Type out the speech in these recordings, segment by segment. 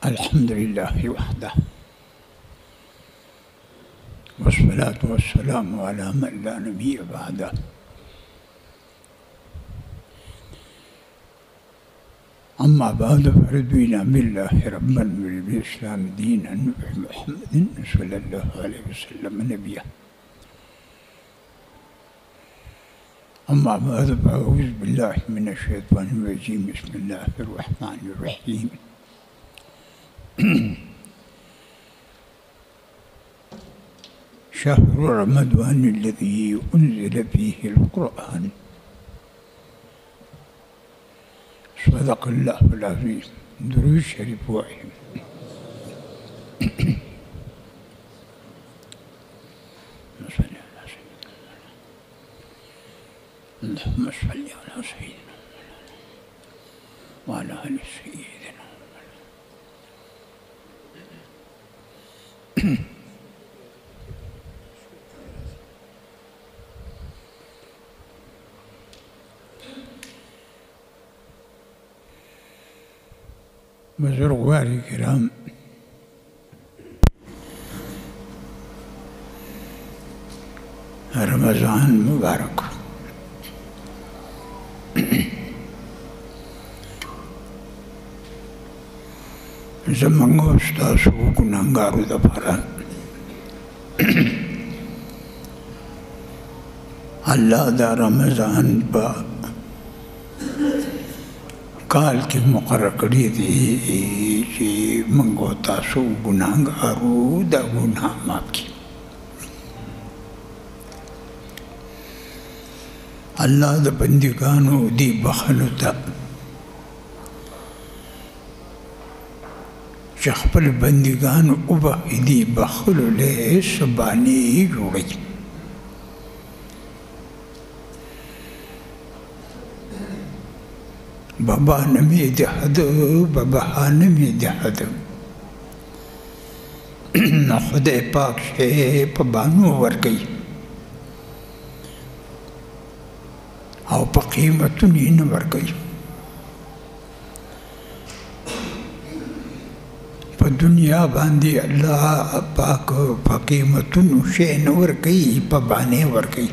الحمد لله وحده والصلاة والسلام على من لا نبي بعده. أما بعد فرضينا بالله ربا وبالإسلام دينا وبمحمد صلى الله عليه وسلم نبيا. أما بعد فأعوذ بالله من الشيطان الرجيم. بسم الله الرحمن الرحيم. شهر رمضان الذي أنزل فيه القرآن. صدق الله العظيم. درود شريف واحد. اللهم صل على سيدنا وعلى آل سيدنا. بزرگوار کرام، رمضان مبارک. زمانگ استاسو گناہگارو دپارا اللہ دا رمضان با کال کی مقرر کری دی چی منگو تاسو گناہگارو دا گناہ ماف کی. اللہ دا بندگانو دی بخنو تا چخپل بندگانو اوبا دی بخلو لے سبانی جوڑی. بابا نمی دحد بابا نمی دحد خود پاک شے پبانو ورگئی او پا قیمتونی نورگئی. پا دنیا باندی اللہ پاک پا قیمتونو شے نورگئی پا بانے ورگئی.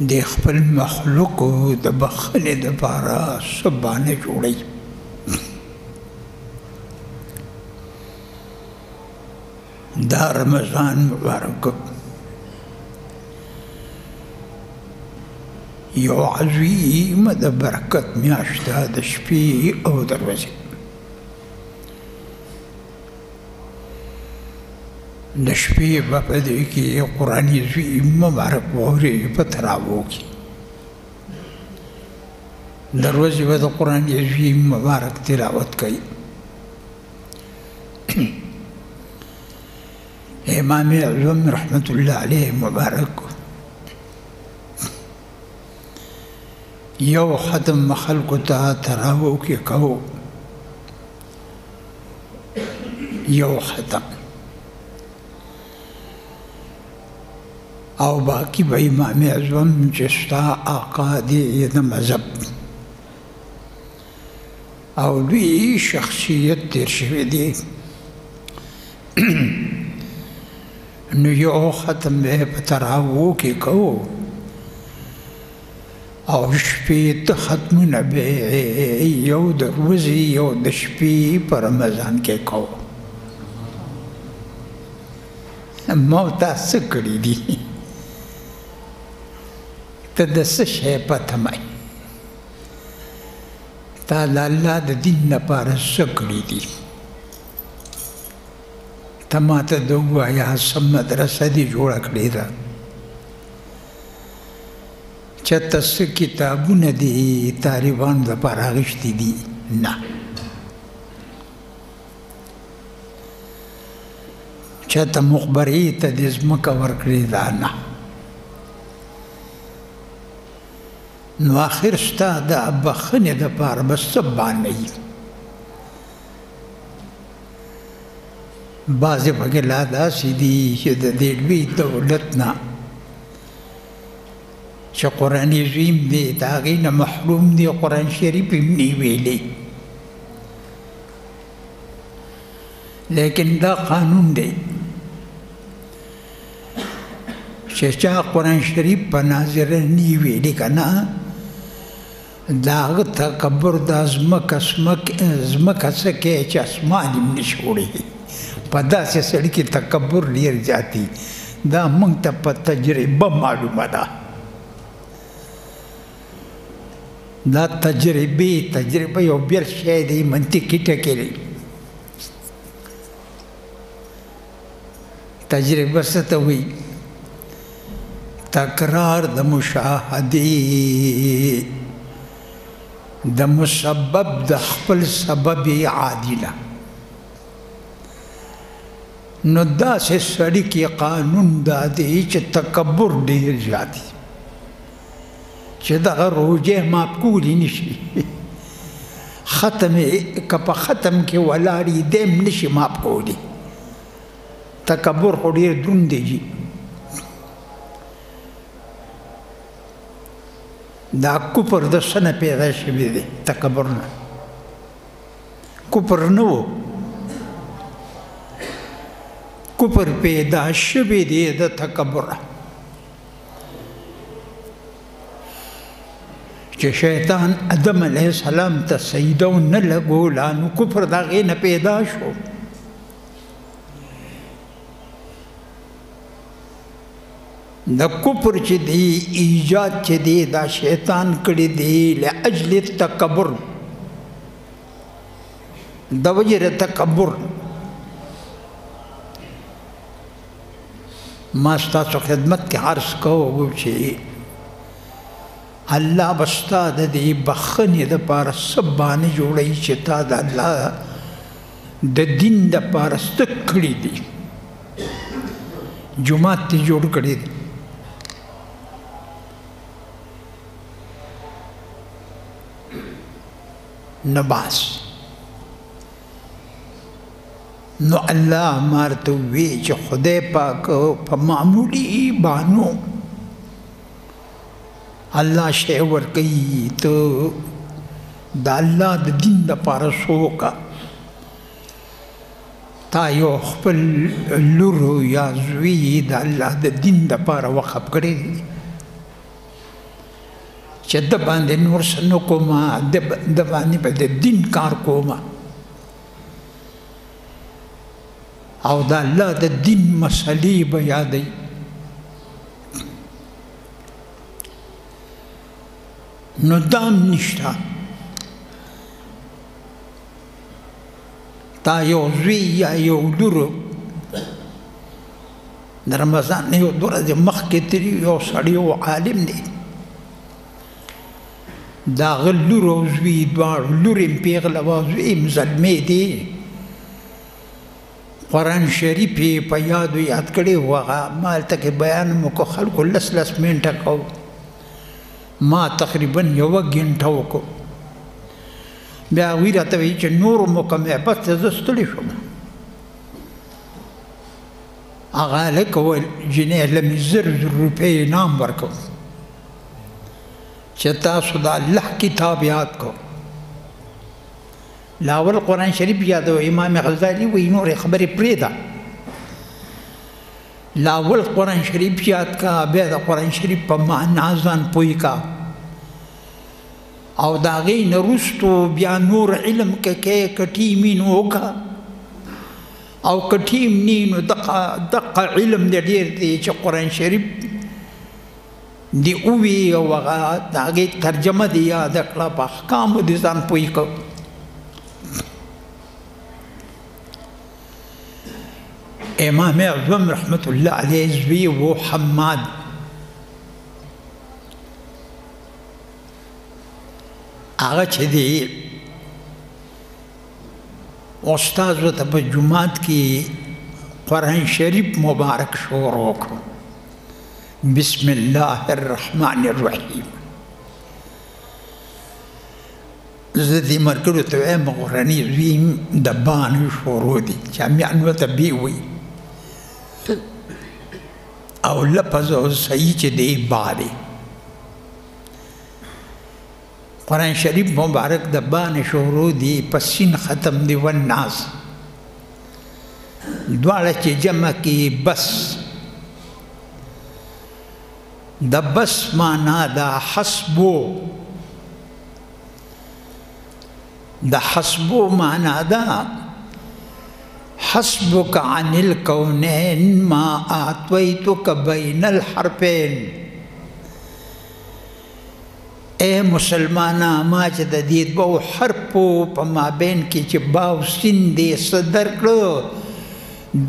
دی خپل مخلوقو د بخل د پارا سبانه جوړی. دا رمضان مبارک یو عظیم د برکت میاشته د شپې او د ورځې. د شپې به په دې کې قرآن عظیم مبارک واورئ په تراوو کې. د ورځې به د قرآن عظیم مبارک تلاوت کوي. امام اعظم رحمت الله علیه مبارک یو ختم خلکو ته تراوو کې کو. یو ختم او باقی با امام اعظم چستا آقا دی د مذہب او لوی شخصیت تیر شوی دی. نو یو ختم بے پتراوو کی کو او شپی ختمونه بے یو د ورځې یو د شپې په رمضان کې کو. ما تاسو کړی دي ته د څه شی پته مای تا د الله د دین لپاره څه کړي دي. ته ماته د ووایه څه مدرسه دې جوړه کړې ده، چېرته څه کتابونه دي طالبانو لپاره اخیستي دي؟ نه. چېرته مخبرې ته دې ځمکه ورکړې ده؟ نه. نو آخر ستا د بخښنې دپاره به څه بانه وي؟ بعضې پکې لا داسې دي چې د دې لوی دولت نه چې قرآن عظیم دی د هغې نه محروم دی، قرآن شریف یې نه ویلی. لیکن دا قانون دی چې چا قرآن شریف په ناظره نی ویلي که نه د هغه تکبر دا ځمکه څه کوي چې اسمان هم نشي وړی په داسې سړي کې تکبر ډېر زیات دی دا موږ ته په تجربه معلومه ده دا تجربه یو بېل شی دی منطقي ټکی دی تجربه څه ته وایي تکرار د مشاهدې د مسبب د خپل سبب عادله نو داسې سړي کې قانون دا دی چې تکبر ډېر زیات دی چې دغه روژې ماف کولی نشي ختم که په ختم کې ولاړ دیم نشي ماف کولی تکبر خو ډېر دروند دی دا کفر د څه نه پیدا شوی دی تکبر نه کفر نه و کفر پیدا شوی دی د تکبر چې شیطان آدم علیه السلام ته سجده ونه لګوله نو کفر د هغې نه پیدا شو د کفر چې دی ایجاد چې دی دا شیطان کړی دی لاجل تکبر د وجې د تکبر ما ستاسو خدمت کې عرض کوو چې الله به ستا د دې بخښنې دپاره څه بانې جوړوي چې تا د الله د دین دپاره څه کړي دي جومات دې جوړ کړی دی نو باس نو الله مارته وی چې خدای پاک په معمولی بانو الله شی ورکوي ته د الله د دین دپاره څه وکړه تا یو خپل لور یا زوی د الله د دین دپاره وقف کړی دی چې د باندې نور څه نه کومه د باندې به د دین کار کومه او د الله د دین مسلې به یادوي نو دام نشته تا یو زوی یا یو لور د رمضان یو دوه ورځې مخکې تېري یو سړی و عالم دی دا هغه لور او زوی دواړو لور یې پېغله وه زوی یې زلمی دی قرآن شریف یې په یادو یاد کړی و هغه ما هلته کې بیان مو کو خلکو لس منټه کو ما تقریبا یوه ګنټه وکړو بیا هغوی راته وایي چې نور مو کومې بس زه ستړی شوم هغه هلک وویل جنۍ له مې 1000 روپۍ انعام ورکړو چې تاسو د الله کتاب یاد کو لاول قرآن شریف یادو امام غزالی وی نور خبرې پرېږده لاول قرآن شریف یاد کا بیا د قرآن شریف په معنا ځان پوه کا او د هغې نه وروستو بیا نور علم که کې که ټیمي نو وکړه او که ټیم نی نو دقه علم دی ډېر دی چې قرآن شریف دی اووي او هغه د هغې ترجمه دې یاده کړه په احکامو دې ځان پوه کړه امام اعظم رحمت الله علیه زوی و حماد هغه چې دی استاد ورته په جومات کې قرآن شریف مبارک شروع کړو بسم الله الرحمن الرحیم زه دې مرګرو ته وایم غرني زوی د بانو شروع دي جامعان ورته بی وي او لفظ او صحیح چې دی با دی قرآن شریف مبارک د بان شروع دی پسین ختم دی والناس دواړه چې جمع کې بس د بس معنا دا حسبو د حسبو معنا دا حسبك عن الكونين ما أعطيتك بين الحرفين اے مسلمانا ما چې د دې دوه حرفو په مابین کې چې باو سین دې صدر کړو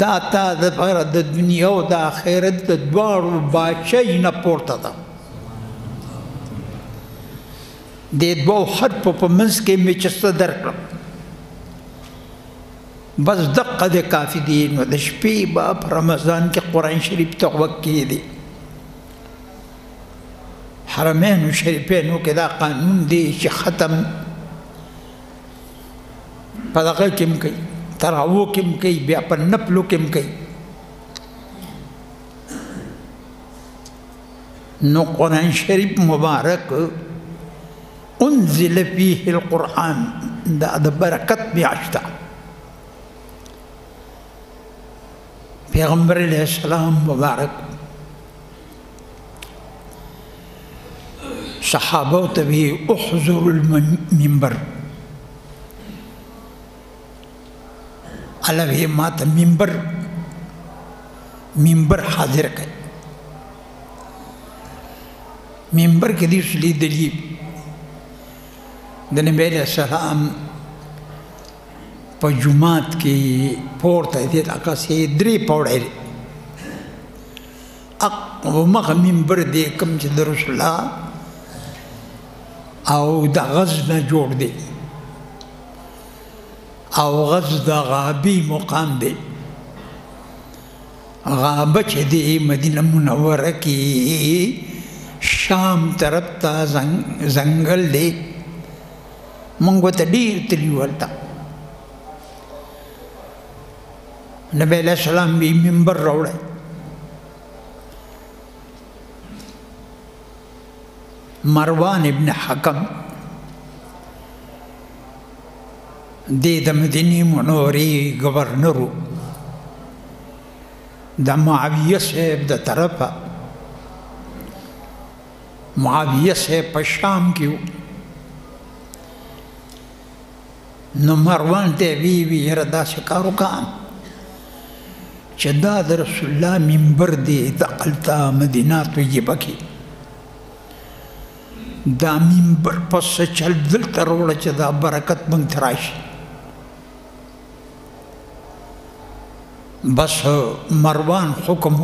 دا تا د پر د دنیا او د آخرت د دواړو بادشاہي نه پورته ده دې دوه حرفو په منځ کې مې چې صدر کړو بس دقه د کافي دي نو د شپې به په رمضان کې قرآن شریف ته غوږ کېږدي حرمینو شریفینو کې دا قانون دی چې ختم په دغه کې هم کوي تراوو کې هم کوي بیا په نفلو کې هم کوي نو قرآن شریف مبارک انزل فيه القرآن دا د برکت میاشت ده پیغمبر علیہ السلام مبارک صحابه ته وی احضر المنبر علاوه ما ته منبر حاضر کړ منبر کې دې شلي دلی د نبی علیہ السلام په جمعات کې پورته دې لکه سي درې پوړې او مخ منبر دې کوم چې د رسول الله او د غز نه جوړ دی او غز د غابي مقام دی غابه چې دی مدینه منوره کې شام طرف ته ځنګل دی مونږ ته ډېر تلي ورته نبی علیہ السلام بھی منبر راوړی مروان ابن حکم دی د مدینې منورې گورنرو د معاویه صاحب د طرفه معاویه صاحب په شام کې نو مروان ته وی یاره داسې کار وکړه چې دا د رسول الله منبر دی دقلته مدینه طیبه کې دا منبر پس چل دلته راوړه چې دا برکت موږ ته راشي بس مروان حکم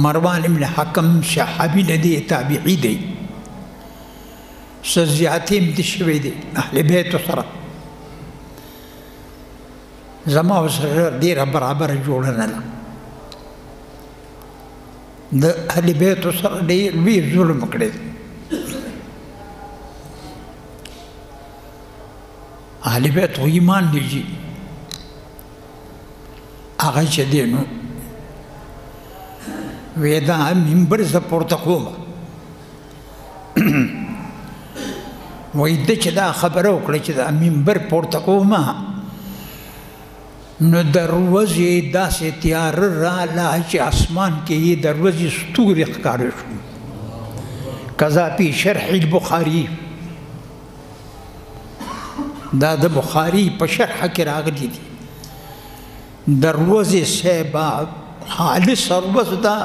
مروان ابن حکم صحابي نه دی تابعي دی څه زیاتې هم دي شوی دی اهل بیتو سره زما سره ډېره برابره جوړه نه ده د اهل بیتو سره ډېر لوی ظلم کړی اهل بیت خو ایمان دی جي هغه چې دی نو وی دا منبر زه پورته کوم وایي ده چې دا خبره وکړه چې دا منبر پورته کوم نو دروازې داسې تیاره راله چې اسمان کې یې دروازې ستوري ښکاره شو کذا فی شرح البخاري دا د بخاري په شرح کې راغلي دي دروازې صاحبه خالص سروس ده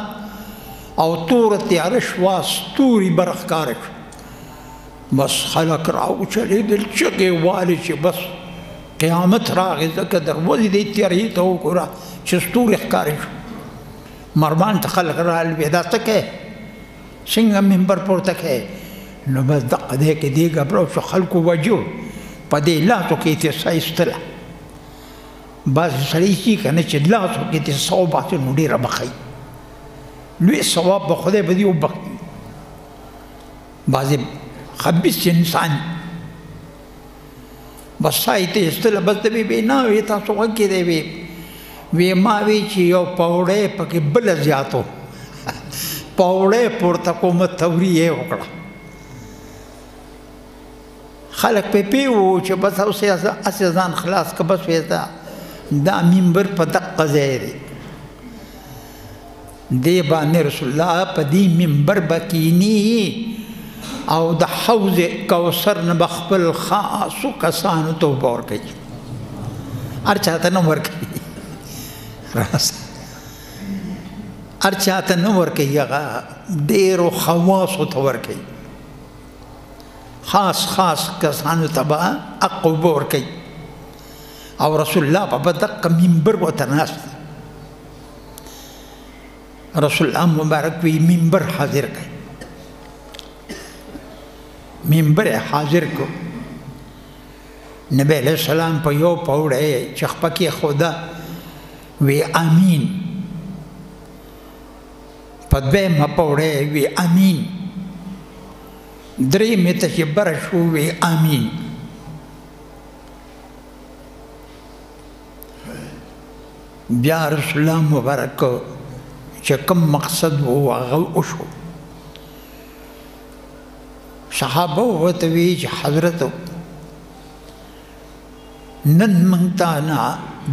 او توره تیاره شوه ستوري به راښکاره شو بس خلک راوچلېدل چغې والې چې بس قیامت راغی ځکه دروازې دې تیارې ته وګوره چې ستوري ښکاره شو مروان ته خلک راغلل دا څه کوې څنګه منبر پورته کوې نو بس دقه دی کې دی ګبرو شو خلکو وجو په دې لاسو کې تې څه ایستله بعضې سړی چې که نه چې لاسو کې تې څه وباسي نو ډېره بخی لوی ثواب به خدای به دې وبخي بعضې خبیث انسان بس سای ته ایستله بس د وی نه وی تاسو غږ کې دی وی ما وی چې یو پوړی پکې بله زیاتو پوړی پورته کومه توریه وکړه خلق په پیو چې بس اوسه ځان خلاص که بس ویتا دا منبر په دقه ځای دی دی باندې رسول الله په دې منبر بکینی او د حوض کوثر نه بخپل خاصو کسانو ته ورکوي هر چاته نه ورکوي هر چاته نه ورکوي هغه ډېرو خواصو ته ورکوي خاص کسانو ته به حق ورکوي او رسول الله په دقه منبر ورته ناست رسول الله مبارک وی منبر حاضر کړ منبر حاضر کو نبی علیہ السلام په یو پوړی چې خپکې خدا وی امین په دویمه پوړی وی امین درېیمې ته چې بره شو وی امین بیا رسول الله مبارک چې کوم مقصد و هغه وشو صحابه ورته وی چې حضرت نن موږ ته نه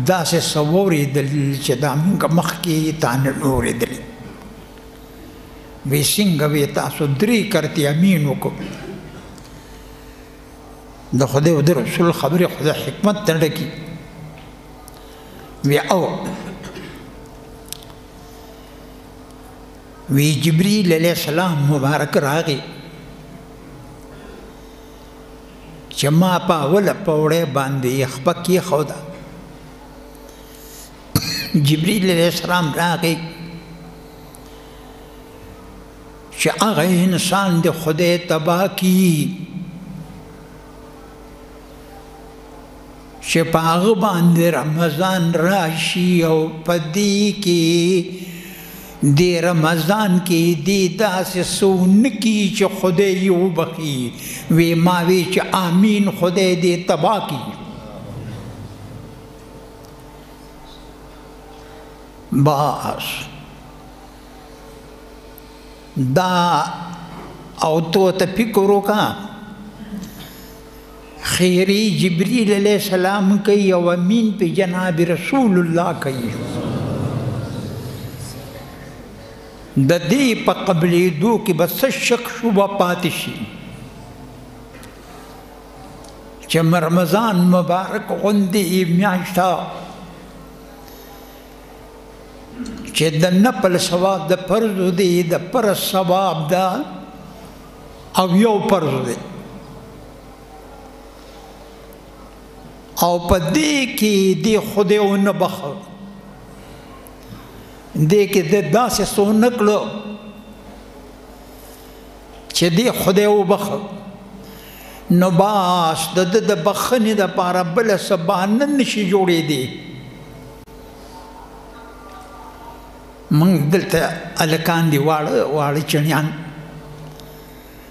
داسې څه واورېدل چې دا موږ مخکې تا نه اورېدلي وی څنګه وی تاسو درې کرتې امین وکړو د خدای او د رسول خبرې خدای حکمت ته ډکي وی او وی جبریل علیہ السلام مبارک راغی چې ما په اوله پوړی باندې خپه کېښوده جبریل علیہ السلام راغی چې هغه انسان د خدای تباه کړي چې په هغه باندې رمضان راشي او په دې کې دی رمضان کې دی داسې څه ونه کړي چې خدای یې وبخي وی ما وی چې آمین خدای دې تباه کړي بس دا او تو ته فکر وکړه خیری جبریل علیہ السلام کوي او امین په جناب رسول الله کوي د دې په قبلېدو کې به څه شک شبه پاتې شي چې رمضان مبارک غوندې میاشته چې د نفل ثواب د فرض دی د فرض ثواب ده او یو فرض دی او په دې کې دی خدای ونه بخښه دې کې د داسې څه ونه کړو چې دی خدای وبخښه نو باس د بخښنې دپاره بله څه بهانه نشي جوړېدی موږ دلته هلکان دي واړه چڼیان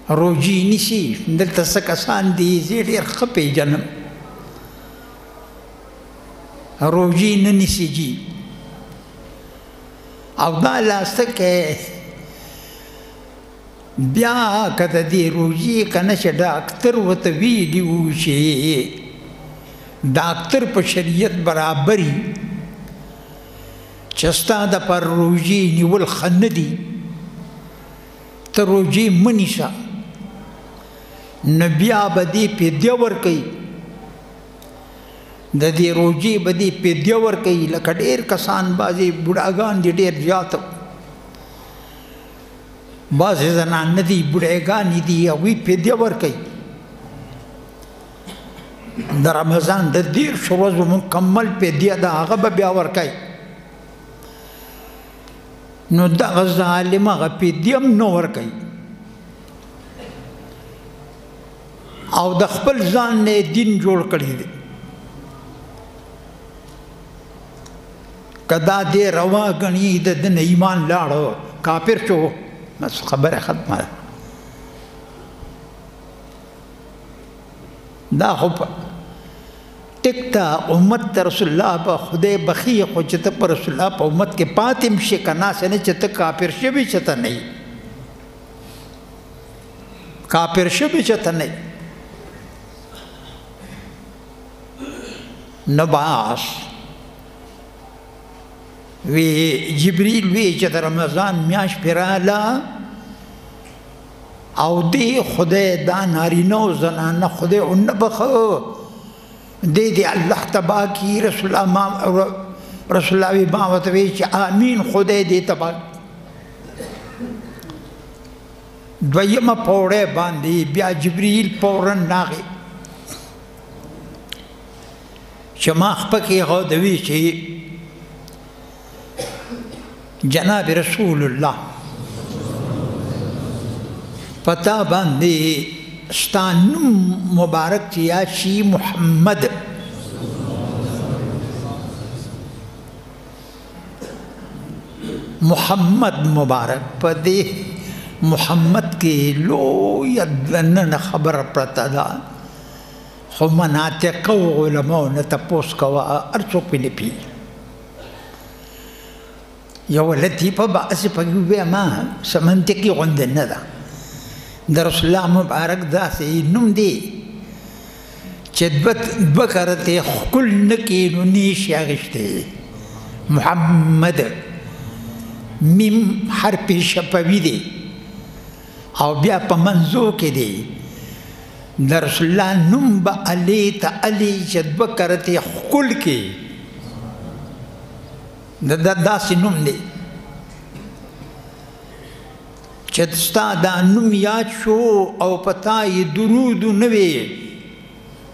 روژې نیسي دلته څه کسان دي زه ډېر ښه پېژنم روژې نه نیسي جي او دا لاسته کې بیا که د دې روژې که نه چې ډاکټر ورته ویلي وو چې ډاکټر په شریعت برابري چې ستا دپاره روژې نیول ښه نه دي ته روژې مه نیسه نو بیا به دې فدیه ورکوي د دې روژې به دې فدیه ورکوي لکه ډېر کسان بعضې بوډاګان دي ډېر زیات بعضې زنانه دي بوډاګانې دي هغوی فدیه ورکوي د رمضان د 10 ورځو مکمل فدیه ده هغه به بیا ورکوي نو دغه ظالم هغه فدیه هم نه ورکوي او د خپل ځان نه دین جوړ کړی دی که دا دې روا ګڼي د ده نه ایمان لاړو کافر شو بس خبره ختمه ده دا خو ټیک ته امت ته رسول الله به خدای بخي خو چې ته په رسول الله په امت کې پاتې هم شي که ناسې نه چې ته کافر شوي چې ته نه یې کافر شوي چې ته نه یې نباس وی جبریل وی چې د رمضان میاشت پرې راغله او دې خدای دا نارینه او زنانه خدای ونه بخه دې الله تبا کی رسول الله وی ما ورته وی چې آمین خدای دې تبا دویمه پوړه باندې بیا جبریل فورن راغی چې ما خپکې غوډوي چې جناب رسول الله پتا باندې ستان مبارک چې یا شي محمد مبارک پدې محمد کې لوی دننه خبر پرته ده خو مناطق او علماء نه تپوس کوه هر څوک پې نه پوهېږي یو لطیفه به هسې پکې ووایم څه منطقي غوندې نه ده د رسول الله مبارک داسې نوم دی چې دوه کرتې ښکل نه کړي نو نیشي اخیستی محمد میم حرف شفوي دی او بیا په منځو کې دی د رسول الله نوم به علی ته علی چې دوه کرتې ښکل کړي داسې نوم دی چې ستا دا نوم یاد شو او پتا یې درود نه وی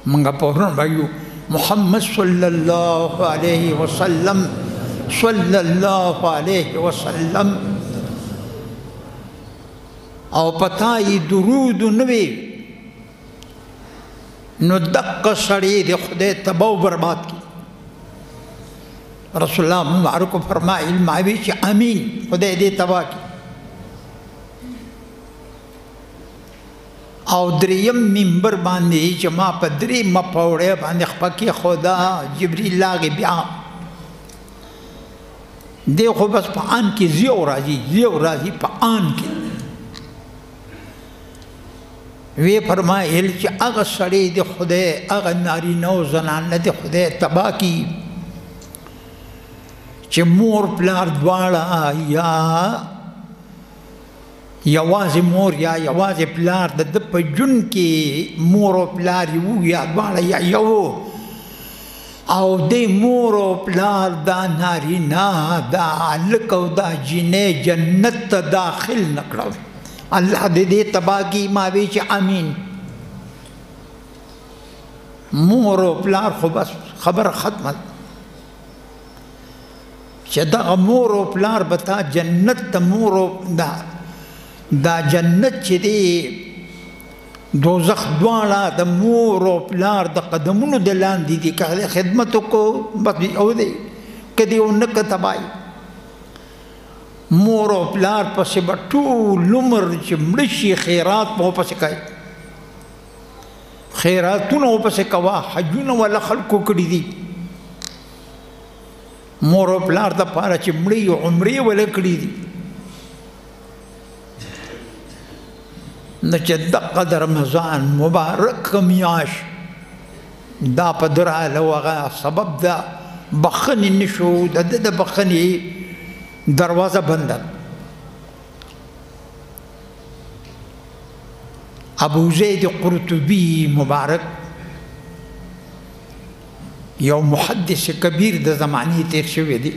موږ فورن وایو محمد صلی الله علیه وسلم صلی الله علیه وسلم او پتا یې درود نه وی نو دقه سړی د خدای تباہ و برباد کی رسول الله مبارک فرمایل ماوی چې امین خدای دې تباہ کی او دریم منبر باندې چې ما په درې مپوړې باندې خپکې خدا جبريل لاغي بیا دی خو بس په ان کې زیو راځي په ان کې وی فرمایل چې هغه سړی د خدای هغه نارینه او زنانه د خدای تباہ کی چې مور پلار دواړه یا یوازې مور یا یوازې پلار د په جون کې مور او پلار یو یا دواړه یا یو او د مور او پلار دا نارینه دا هلک او دا جینۍ جنت ته داخل نه کړل الله دې تباہ کی ما وی چې امین مور او پلار خو بس خبر ختمه چې دغه مور او پلار به تا جنت ته مور او دا جنت چې دی دوزخ دواړه د مور او پلار د قدمونو د لاندې دي که خدمت وکړو بس او دی که دې ونه که تباهي مور او پلار پسې به ټول عمر چې مړه شي خیرات به ورپسې کوي خیراتونه ورپسې کوه حجونه والا خلکو کړي دي مور او پلار دپاره چې مړه یې عمرې والا کړي دي نو چې دقه د رمضان مبارک میاشت دا په دراله هغه سبب د بخښنې نه شو د ده د بخښنې دروازه بنده ابو زید قرطبی مبارک یو محدث کبیر د زمانې تیر شوی دی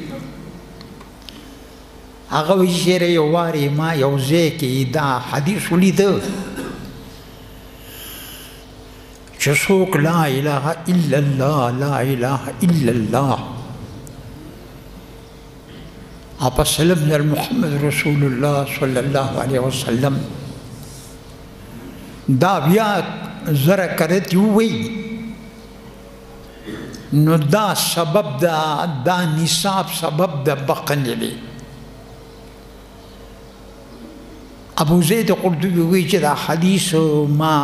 هغه وی شعر یو وارې ما یو ځای کې دا حدیث ولیده چې څوک لا اله الا الله لا اله الا الله اپا سلم در محمد رسول الله صلی الله علیه وسلم دا بیا زره کرتی وی نو دا سبب دا نصاب سبب دا بقنی لی ابو زید قرطبی وی چې دا حدیث ما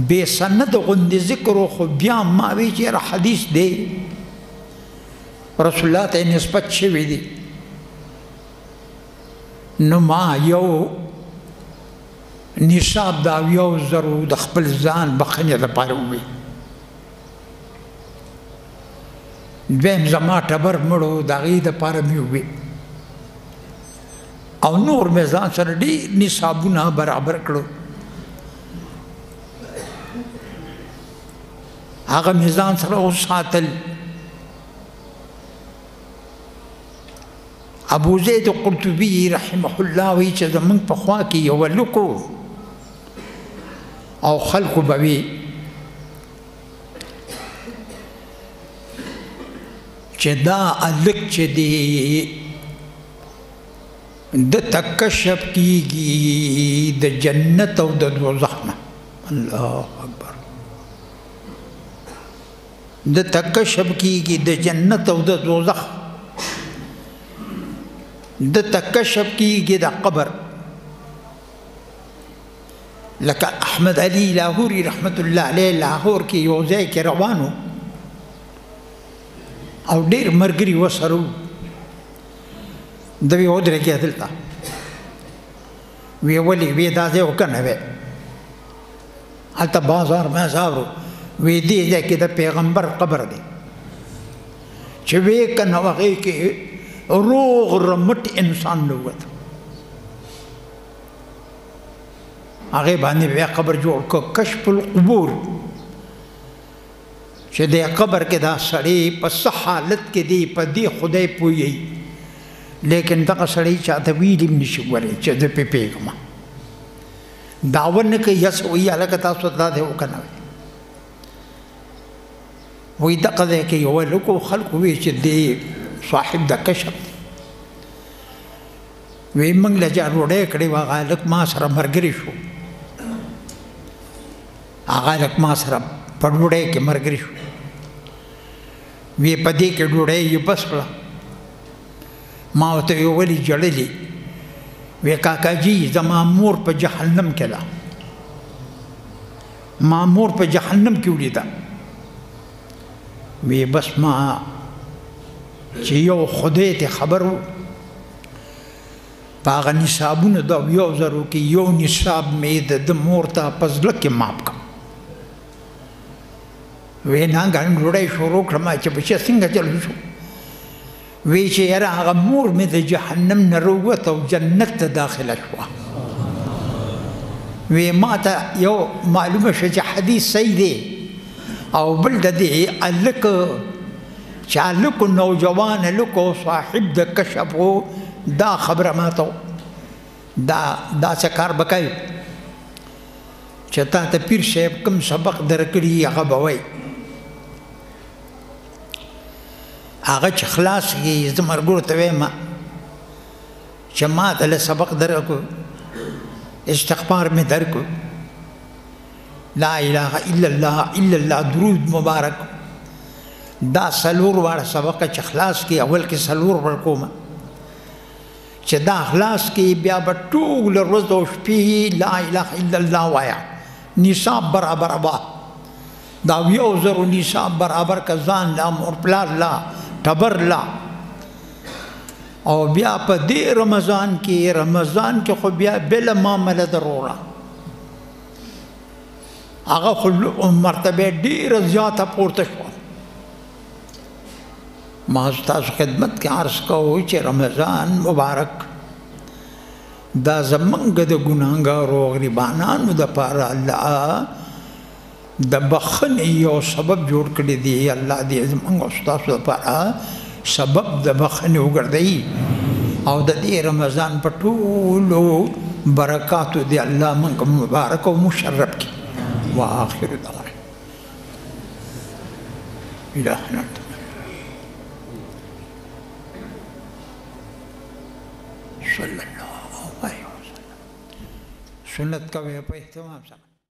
بے سند غند ذکر خو بیا ما وی چې حدیث دی رسول الله ته نسبت شوی دی نو ما یو نصاب دا 1,000 د خپل ځان بخښنې لپاره ووي. دویم زما ټبر مړو د هغې دپاره مې ووي او نور مې ځان سره ډېر نصابونه برابر کړو. هغه مې ځان سره وساتل. ابو زید قرطبي رحمه الله وایي چې زموږ په خوا کې یو هلک او خلکو به وي چې دا هلک چې دی د تکشف کیږي د جنت او د دوزخ نه. الله اکبر. د تکشف کیږي د جنت او د دوزخ، د تکشف کیږي د قبر. لکه احمد علي لاهوري رحمت الله علیه لاهور کې یو ځای کې روانو او ډېر ملګري ورسره وو. دوی ودرېږه دلته. وی ولې؟ وی دا ځای خو که نه وی، هلته بازار مازار و. وی دې ځای کې د پیغمبر قبر دی چې وی که نه هغې کې روغ رمټ انسان نه ووت. هغې باندې بیا قبر جوړ کړ، کشف القبور، چې د قبر کې دا سړی په څه حالت کې دی په دې خدای پوهیږي، لیکن دغه سړی چاته ویلي هم نشي کولی چې زه پې پوهېږم. دعوه نه کوي هسې وایي هلکه تاسو دا دی او که نه وی. وایي دغه ځای کې یو هلک و، خلکو وایي چې دی صاحب د کشف دی. وی موږ له چا ډوډۍ کړې وه، هغه هلک ما سره ملګری شو. هغه هلک ما سره په ډوډۍ کې ملګری شو. وی په دې کې ډوډۍ یې بس کړه. ما ورته وی ولې ژړلې؟ وی کاکاجي زما مور په جهنم کې ده، ما مور په جهنم کې ولیده. وی بس ما چې یو خدای ته خبر و، په هغه نصابونو د 1,000 کې یو نصاب مې د مور ته په زړه کې ماپ کړ. وی ناګهانه ډوډۍ شروع کړم چې بچیه څنګه چلو شو؟ وی چې یاره هغه مور مې د جهنم نه راووته او جنت ته داخله شوه. وی ما ته یو معلومه شوه چې حدیث صحیح دی او بل د دې هلک چې هلک نوجوان هلک او صاحب د کشف و، دا خبره ماته دا څه کار به کوي چې تا ته پیر صاحب کوم سبق درکړي هغه به وایي. هغه چې خلاص کړي زه ملګرو ته وایم چې ما ته له سبق درکړو، استغفار مې درکړو، لا اله الا الله الا الله درود مبارک، دا 4 واړه سبق چې خلاص کړي اول کې 4 ورکوم چې دا خلاص کړي بیا به ټوله ورځ او شپې لا اله الا الله وایه. نصاب برابر به دا 1,000 نصاب برابر که ځان لا مور پلار لا ټبر لا. او بیا په دې رمضان کې خو بیا بله معامله ضروره، هغه خو مرتبه ډېره زیاته پورته شوه. ما ستاسو خدمت کې عرض کوو چې رمضان مبارک دا زمونږ د ګناهګارو او غریبانانو دپاره الله د بخښنې یو سبب جوړ کړی دی. الله دې زمونږ او ستاسو دپاره سبب د بخښنې وګرځوي او د دې رمضان په ټولو برکاتو دې الله موږ مبارک او مشرف کړي. وآخر دعوانا إلهنا صلی اللہ علیہ وسلم. سنت کا بھی اہتمام سکتا